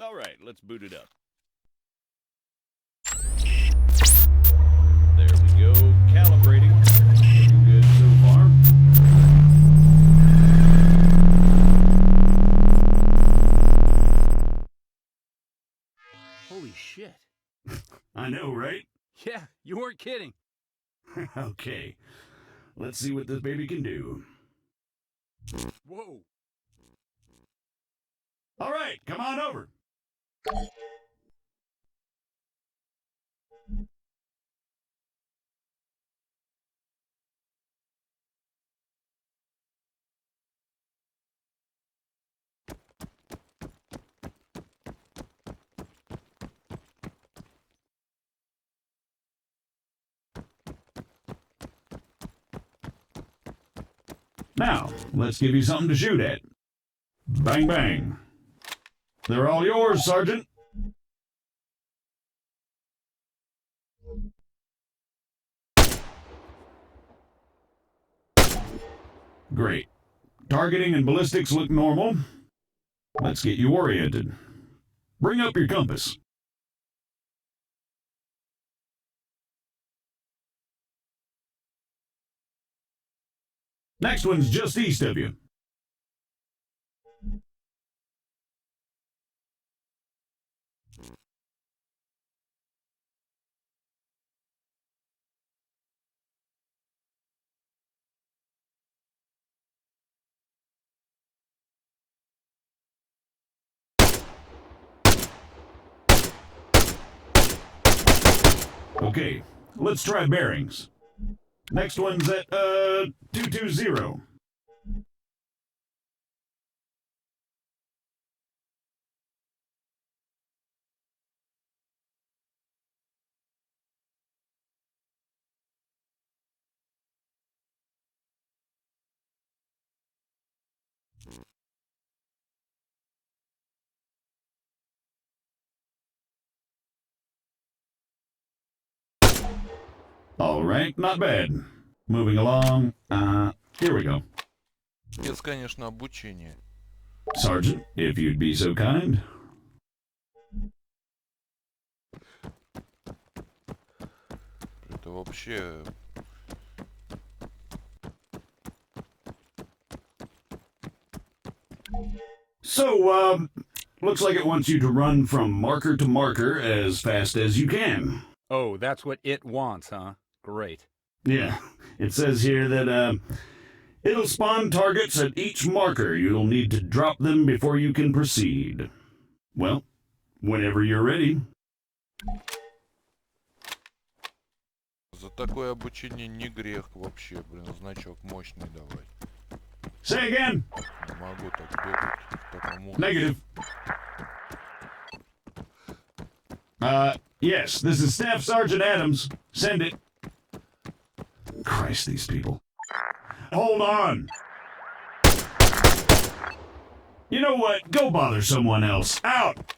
All right, let's boot it up. There we go, calibrating. Looking good so far. Holy shit. I know, right? Yeah, you weren't kidding. Okay, let's see what this baby can do. Whoa. All right, come on over. Now, let's give you something to shoot at. Bang, bang. They're all yours, Sergeant. Great. Targeting and ballistics look normal. Let's get you oriented. Bring up your compass. Next one's just east of you. Okay, let's try bearings. Next one's at, 220. All right, not bad. Moving along. Here we go. Есть, конечно, обучение. Sergeant, if you'd be so kind. Это вообще... So, looks like it wants you to run from marker to marker as fast as you can. Oh, that's what it wants, huh? Great. Yeah, it says here that, it'll spawn targets at each marker. You'll need to drop them before you can proceed. Well, whenever you're ready. За такое обучение не грех вообще, блин, значок мощный давать. Say again. Не могу так бегать в таком уровне. Negative. Yes, this is Staff Sergeant Adams. Send it. Christ, these people. Hold on. You know what? Go bother someone else. Out!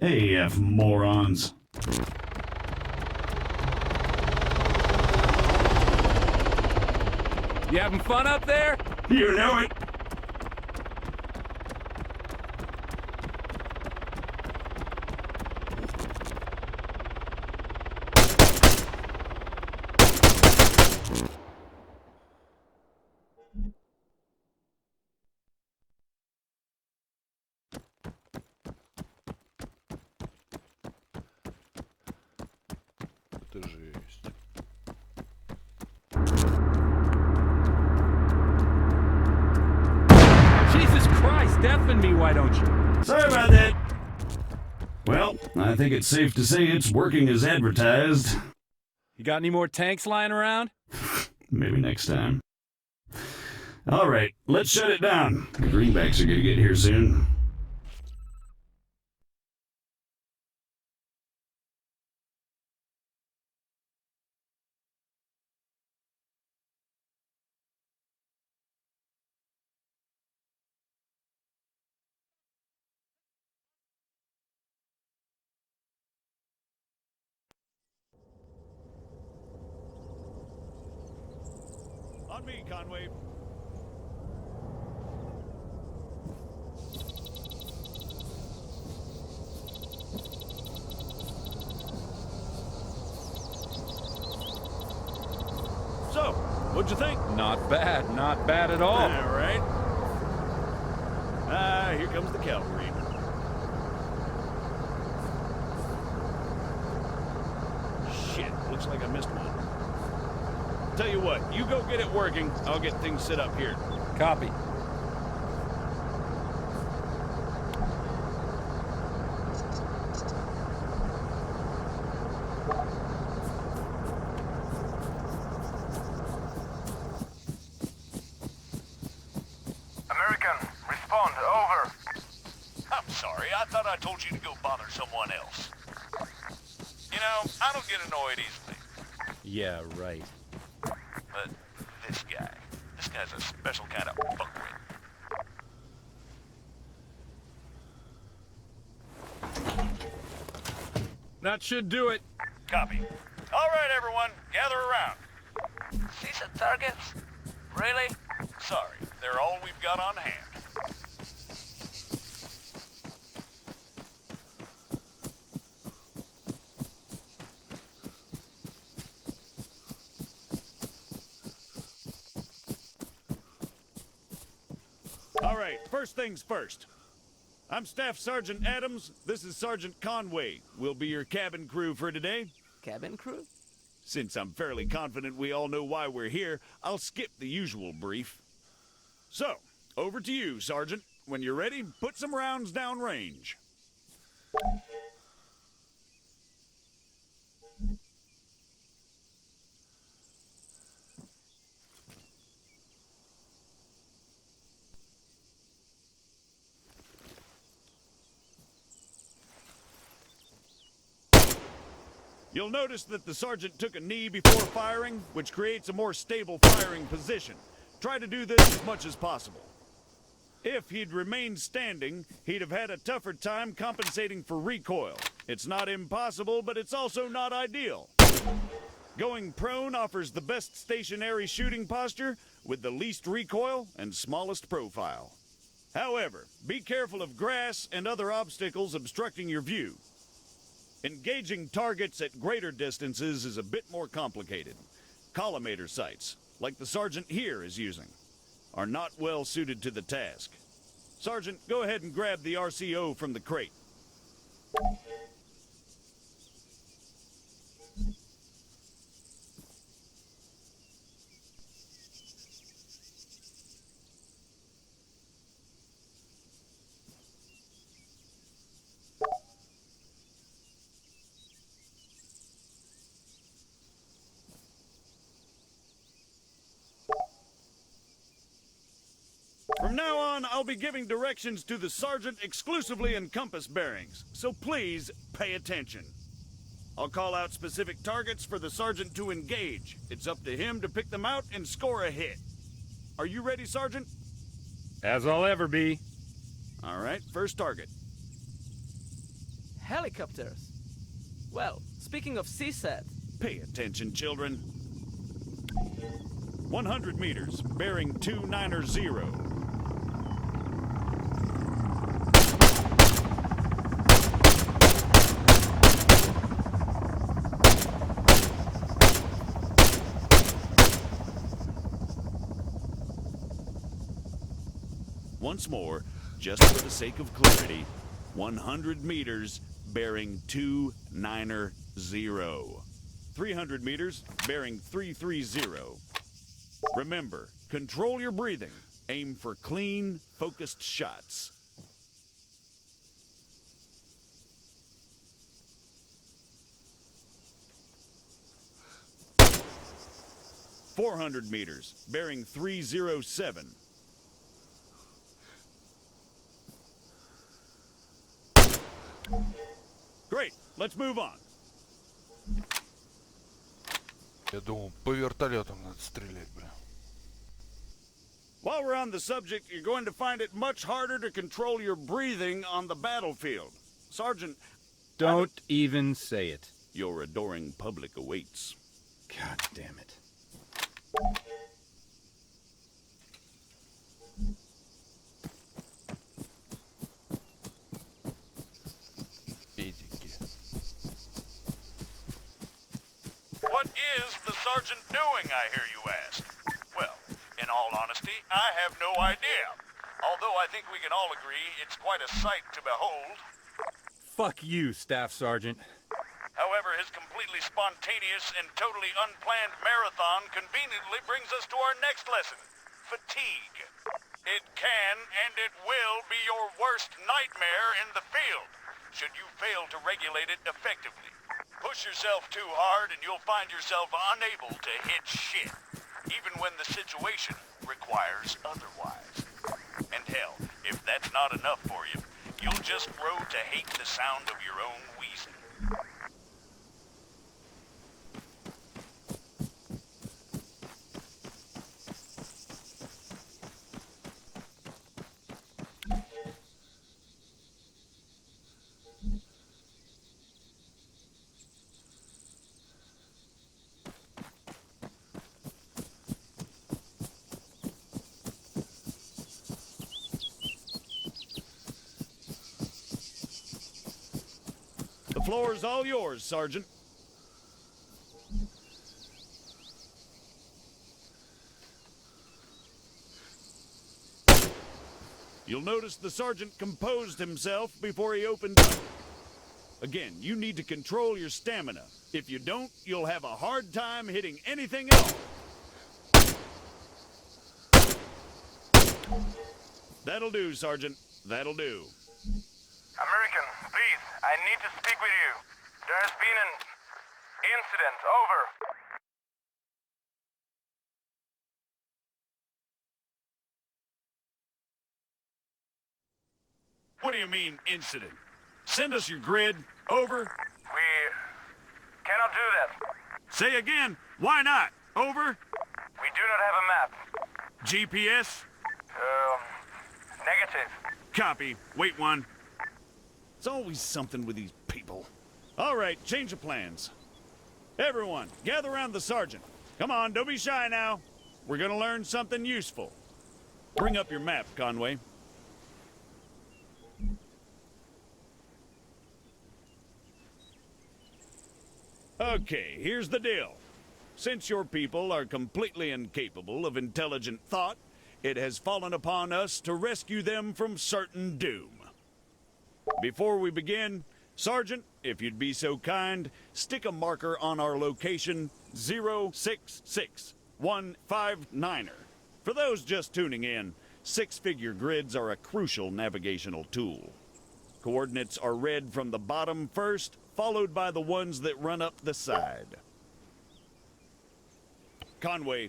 AF morons. You having fun up there? You know it. Это жесть. Jesus Christ, deafen me, why don't you? Sorry about that. Well, I think it's safe to say it's working as advertised. You got any more tanks lying around? Maybe next time. All right, let's shut it down. The greenbacks are gonna get here soon. On me, Conway. What'd you think? Not bad at all. All right. Ah, here comes the cavalry. Shit, looks like I missed one. Tell you what, you go get it working. I'll get things set up here. Copy. American, respond, over. I'm sorry, I thought I told you to go bother someone else. You know, I don't get annoyed easily. Yeah, right. But this guy's a special kind of fuckwit. That should do it. Copy. All right, everyone, gather around. These are targets? Really? Sorry, they're all we've got on hand. All right, first things first. I'm Staff Sergeant Adams. This is Sergeant Conway. We'll be your cabin crew for today. Cabin crew? Since I'm fairly confident we all know why we're here, I'll skip the usual brief. So, over to you, Sergeant. When you're ready, put some rounds down range. You'll notice that the sergeant took a knee before firing, which creates a more stable firing position. Try to do this as much as possible. If he'd remained standing, he'd have had a tougher time compensating for recoil. It's not impossible, but it's also not ideal. Going prone offers the best stationary shooting posture with the least recoil and smallest profile. However, be careful of grass and other obstacles obstructing your view. Engaging targets at greater distances is a bit more complicated. Collimator sights, like the sergeant here is using, are not well suited to the task. Sergeant, go ahead and grab the RCO from the crate. From now on, I'll be giving directions to the sergeant exclusively in compass bearings, so please pay attention. I'll call out specific targets for the sergeant to engage. It's up to him to pick them out and score a hit. Are you ready, Sergeant? As I'll ever be. All right, first target. Helicopters. Well, speaking of CSAT, Pay attention, children. 100 meters, bearing 290. Once more, just for the sake of clarity, 100 meters, bearing 290. 300 meters, bearing 330. Remember, control your breathing. Aim for clean, focused shots. .400 meters, bearing 307. Great, let's move on. Я думал, по вертолетам надо стрелять, бля. While we're on the subject, you're going to find it much harder to control your breathing on the battlefield. Sergeant, Don't even say it. your adoring public awaits. God damn it. Педики. What is the sergeant doing, I hear you ask? honesty, I have no idea. Although I think we can all agree it's quite a sight to behold. Fuck you, Staff Sergeant. However, his completely spontaneous and totally unplanned marathon conveniently brings us to our next lesson. Fatigue. It can and it will be your worst nightmare in the field, should you fail to regulate it effectively. Push yourself too hard and you'll find yourself unable to hit shit, even when the situation requires otherwise. And hell, if that's not enough for you, you'll just grow to hate the sound of your own wheezing. The floor's all yours, Sergeant. You'll notice the sergeant composed himself before he opened up. Again, you need to control your stamina. If you don't, you'll have a hard time hitting anything else. That'll do, Sergeant. That'll do. American, please, I need to speak with you. There has been an incident. Over. What do you mean, incident? Send us your grid. Over. We cannot do that. Say again. Why not? Over. We do not have a map. GPS. Negative. Copy. Wait one. It's always something with these people. All right, change of plans. Everyone, gather around the sergeant. Come on, don't be shy now. We're gonna learn something useful. Bring up your map, Conway. Okay, here's the deal. Since your people are completely incapable of intelligent thought, it has fallen upon us to rescue them from certain doom. Before we begin, Sergeant, if you'd be so kind, stick a marker on our location 066159er. For those just tuning in, six-figure grids are a crucial navigational tool. Coordinates are read from the bottom first, followed by the ones that run up the side. Conway,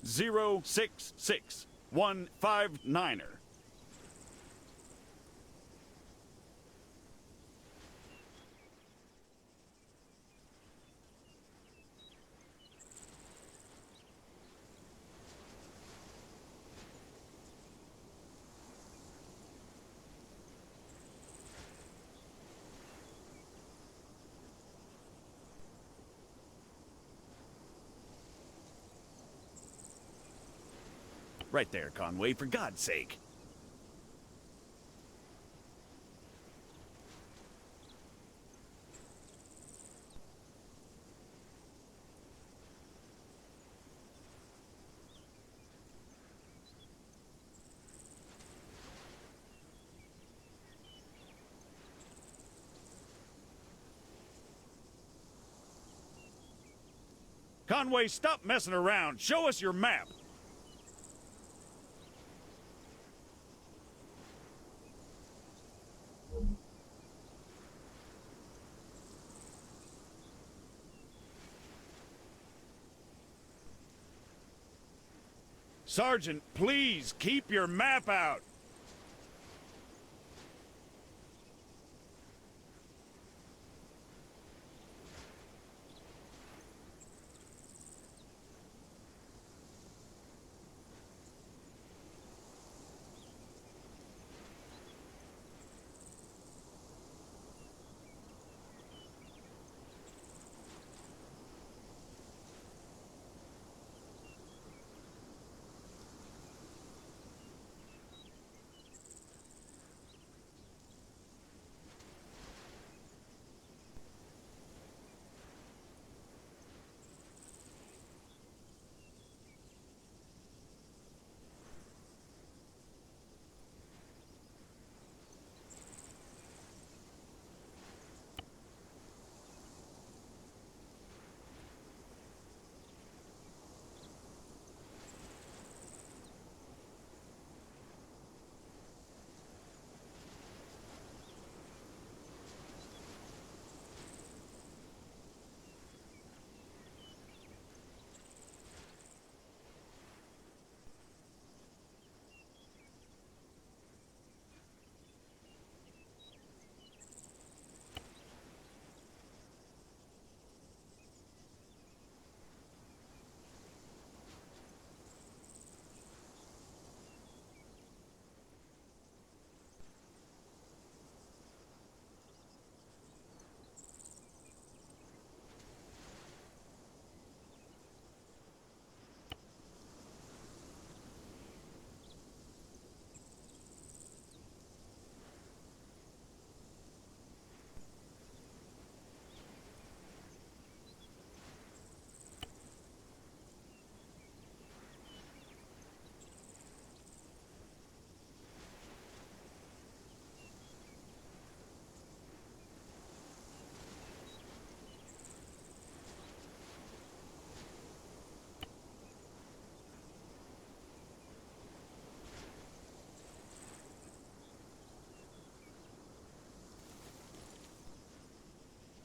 066159er. Right there, Conway, for God's sake. Conway, stop messing around. Show us your map. Sergeant, please keep your map out.